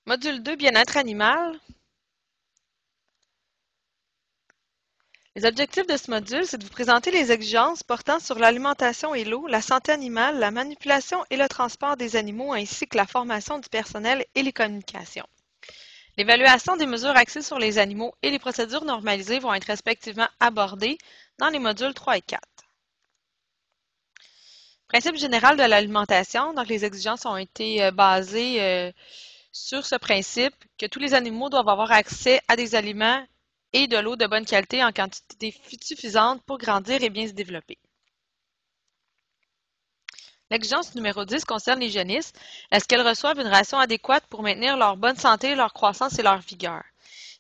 Module 2, bien-être animal. Les objectifs de ce module, c'est de vous présenter les exigences portant sur l'alimentation et l'eau, la santé animale, la manipulation et le transport des animaux, ainsi que la formation du personnel et les communications. L'évaluation des mesures axées sur les animaux et les procédures normalisées vont être respectivement abordées dans les modules 3 et 4. Principe général de l'alimentation, donc les exigences ont été basées sur ce principe que tous les animaux doivent avoir accès à des aliments et de l'eau de bonne qualité en quantité suffisante pour grandir et bien se développer. L'exigence numéro 10 concerne les jeunisses. Est-ce qu'elles reçoivent une ration adéquate pour maintenir leur bonne santé, leur croissance et leur vigueur?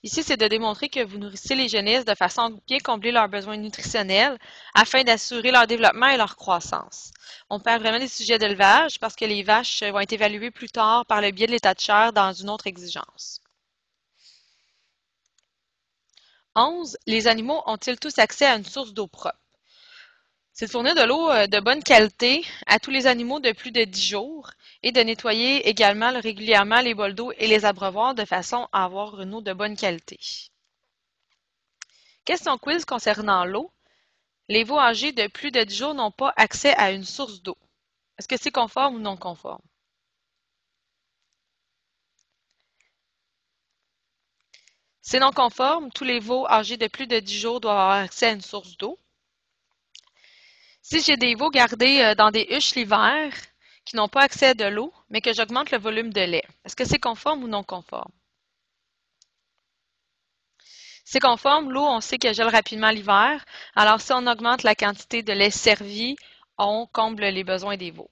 Ici, c'est de démontrer que vous nourrissez les jeunisses de façon à bien combler leurs besoins nutritionnels afin d'assurer leur développement et leur croissance. On parle vraiment des sujets d'élevage parce que les vaches vont être évaluées plus tard par le biais de l'état de chair dans une autre exigence. 11. Les animaux ont-ils tous accès à une source d'eau propre? C'est de fournir de l'eau de bonne qualité à tous les animaux de plus de 10 jours et de nettoyer également régulièrement les bols d'eau et les abreuvoirs de façon à avoir une eau de bonne qualité. Question quiz concernant l'eau. Les veaux âgés de plus de 10 jours n'ont pas accès à une source d'eau. Est-ce que c'est conforme ou non conforme? C'est non conforme. Tous les veaux âgés de plus de 10 jours doivent avoir accès à une source d'eau. Si j'ai des veaux gardés dans des huches l'hiver qui n'ont pas accès à de l'eau, mais que j'augmente le volume de lait, est-ce que c'est conforme ou non conforme? C'est conforme, l'eau, on sait qu'elle gèle rapidement l'hiver, alors si on augmente la quantité de lait servi, on comble les besoins des veaux.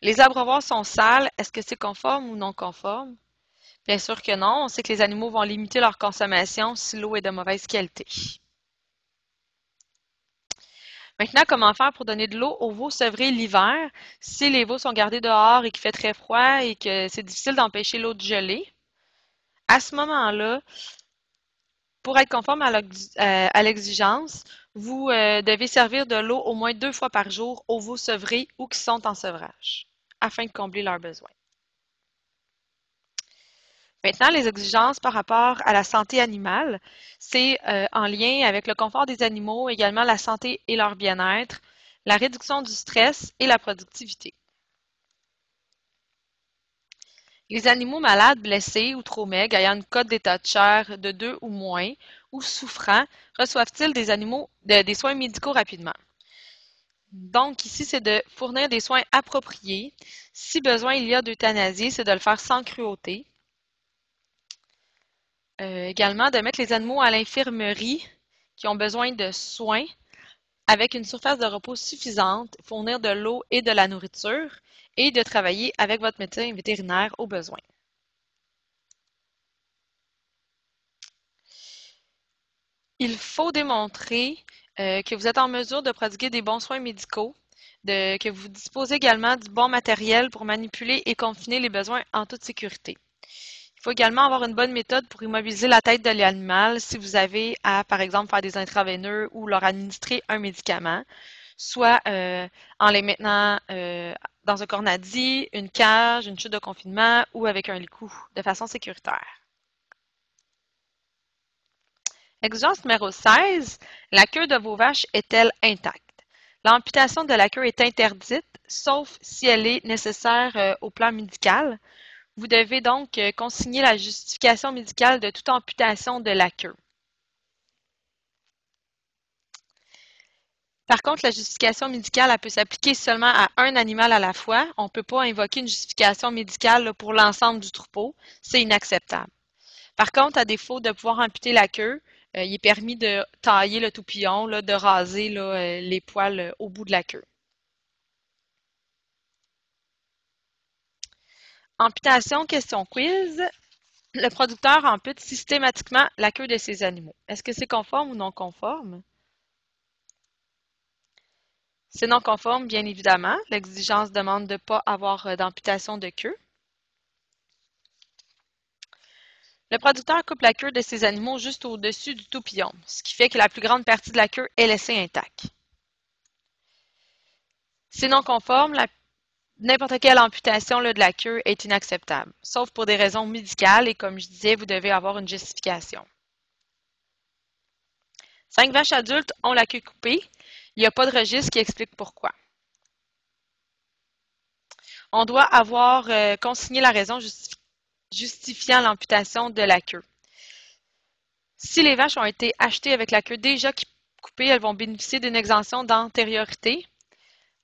Les abreuvoirs sont sales, est-ce que c'est conforme ou non conforme? Bien sûr que non, on sait que les animaux vont limiter leur consommation si l'eau est de mauvaise qualité. Maintenant, comment faire pour donner de l'eau aux veaux sevrés l'hiver si les veaux sont gardés dehors et qu'il fait très froid et que c'est difficile d'empêcher l'eau de geler? À ce moment-là, pour être conforme à l'exigence, vous devez servir de l'eau au moins 2 fois par jour aux veaux sevrés ou qui sont en sevrage, afin de combler leurs besoins. Maintenant, les exigences par rapport à la santé animale, c'est en lien avec le confort des animaux, également la santé et leur bien-être, la réduction du stress et la productivité. Les animaux malades, blessés ou trop maigres, ayant une cote d'état de chair de 2 ou moins, ou souffrant, reçoivent-ils des soins médicaux rapidement? Donc ici, c'est de fournir des soins appropriés. Si besoin il y a d'euthanasie, c'est de le faire sans cruauté. Également, de mettre les animaux à l'infirmerie qui ont besoin de soins avec une surface de repos suffisante, fournir de l'eau et de la nourriture et de travailler avec votre médecin vétérinaire au besoin. Il faut démontrer que vous êtes en mesure de prodiguer des bons soins médicaux, que vous disposez également du bon matériel pour manipuler et confiner les besoins en toute sécurité. Il faut également avoir une bonne méthode pour immobiliser la tête de l'animal si vous avez à, par exemple, faire des intraveineux ou leur administrer un médicament, soit en les maintenant dans un cornadi, une cage, une chute de confinement ou avec un licou, de façon sécuritaire. Exigence numéro 16. La queue de vos vaches est-elle intacte? L'amputation de la queue est interdite, sauf si elle est nécessaire au plan médical. Vous devez donc consigner la justification médicale de toute amputation de la queue. Par contre, la justification médicale, elle peut s'appliquer seulement à un animal à la fois. On ne peut pas invoquer une justification médicale là, pour l'ensemble du troupeau. C'est inacceptable. Par contre, à défaut de pouvoir amputer la queue, il est permis de tailler le toupillon, là, de raser là, les poils au bout de la queue. Amputation, question quiz. Le producteur ampute systématiquement la queue de ses animaux. Est-ce que c'est conforme ou non conforme? C'est non conforme, bien évidemment. L'exigence demande de ne pas avoir d'amputation de queue. Le producteur coupe la queue de ses animaux juste au-dessus du toupillon, ce qui fait que la plus grande partie de la queue est laissée intacte. C'est non conforme. N'importe quelle amputation là, de la queue est inacceptable, sauf pour des raisons médicales et comme je disais, vous devez avoir une justification. 5 vaches adultes ont la queue coupée. Il n'y a pas de registre qui explique pourquoi. On doit avoir consigné la raison justifiant l'amputation de la queue. Si les vaches ont été achetées avec la queue déjà coupée, elles vont bénéficier d'une exemption d'antériorité.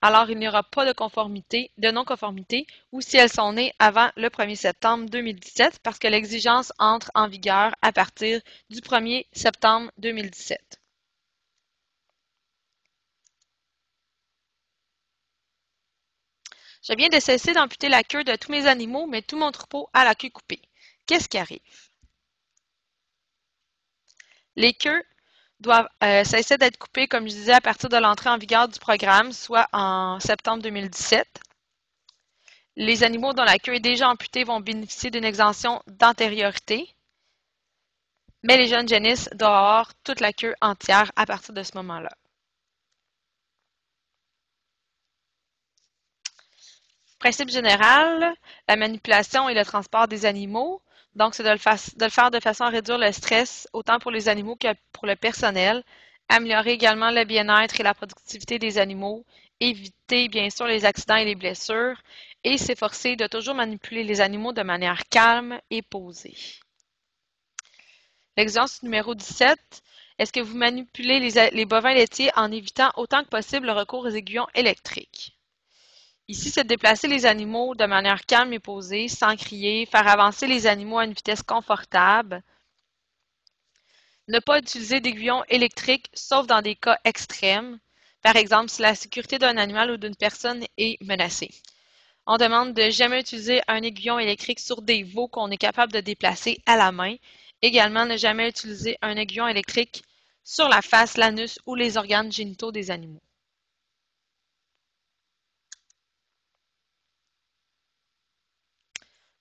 Alors, il n'y aura pas de non-conformité, ou si elles sont nées avant le 1er septembre 2017, parce que l'exigence entre en vigueur à partir du 1er septembre 2017. Je viens de cesser d'amputer la queue de tous mes animaux, mais tout mon troupeau a la queue coupée. Qu'est-ce qui arrive? Les queues doivent cesser d'être coupées, comme je disais, à partir de l'entrée en vigueur du programme, soit en septembre 2017. Les animaux dont la queue est déjà amputée vont bénéficier d'une exemption d'antériorité, mais les jeunes génisses doivent avoir toute la queue entière à partir de ce moment-là. Principe général, la manipulation et le transport des animaux. Donc, c'est de le faire de façon à réduire le stress, autant pour les animaux que pour le personnel. Améliorer également le bien-être et la productivité des animaux. Éviter, bien sûr, les accidents et les blessures. Et s'efforcer de toujours manipuler les animaux de manière calme et posée. L'exigence numéro 17. Est-ce que vous manipulez les bovins laitiers en évitant autant que possible le recours aux aiguillons électriques? Ici, c'est de déplacer les animaux de manière calme et posée, sans crier, faire avancer les animaux à une vitesse confortable. Ne pas utiliser d'aiguillons électriques, sauf dans des cas extrêmes. Par exemple, si la sécurité d'un animal ou d'une personne est menacée. On demande de jamais utiliser un aiguillon électrique sur des veaux qu'on est capable de déplacer à la main. Également, ne jamais utiliser un aiguillon électrique sur la face, l'anus ou les organes génitaux des animaux.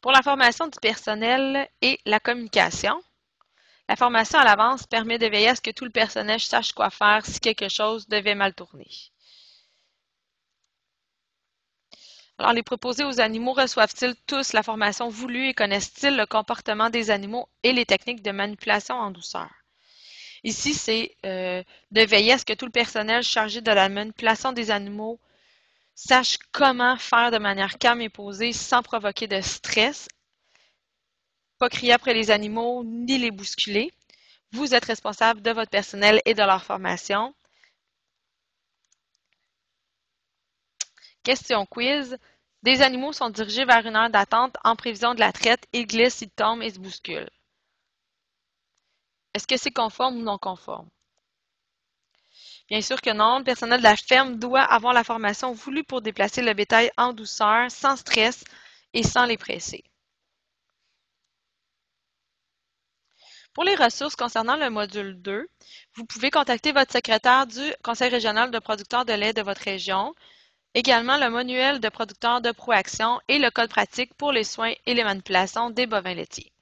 Pour la formation du personnel et la communication, la formation à l'avance permet de veiller à ce que tout le personnel sache quoi faire si quelque chose devait mal tourner. Alors, les préposés aux animaux reçoivent-ils tous la formation voulue et connaissent-ils le comportement des animaux et les techniques de manipulation en douceur? Ici, c'est de veiller à ce que tout le personnel chargé de la manipulation des animaux sache comment faire de manière calme et posée sans provoquer de stress, pas crier après les animaux ni les bousculer. Vous êtes responsable de votre personnel et de leur formation. Question quiz. Des animaux sont dirigés vers une heure d'attente en prévision de la traite. Ils glissent, ils tombent et se bousculent. Est-ce que c'est conforme ou non conforme? Bien sûr que non. Le personnel de la ferme doit avoir la formation voulue pour déplacer le bétail en douceur, sans stress et sans les presser. Pour les ressources concernant le module 2, vous pouvez contacter votre secrétaire du Conseil régional de producteurs de lait de votre région, également le manuel de producteurs de Proaction et le code pratique pour les soins et les manipulations des bovins laitiers.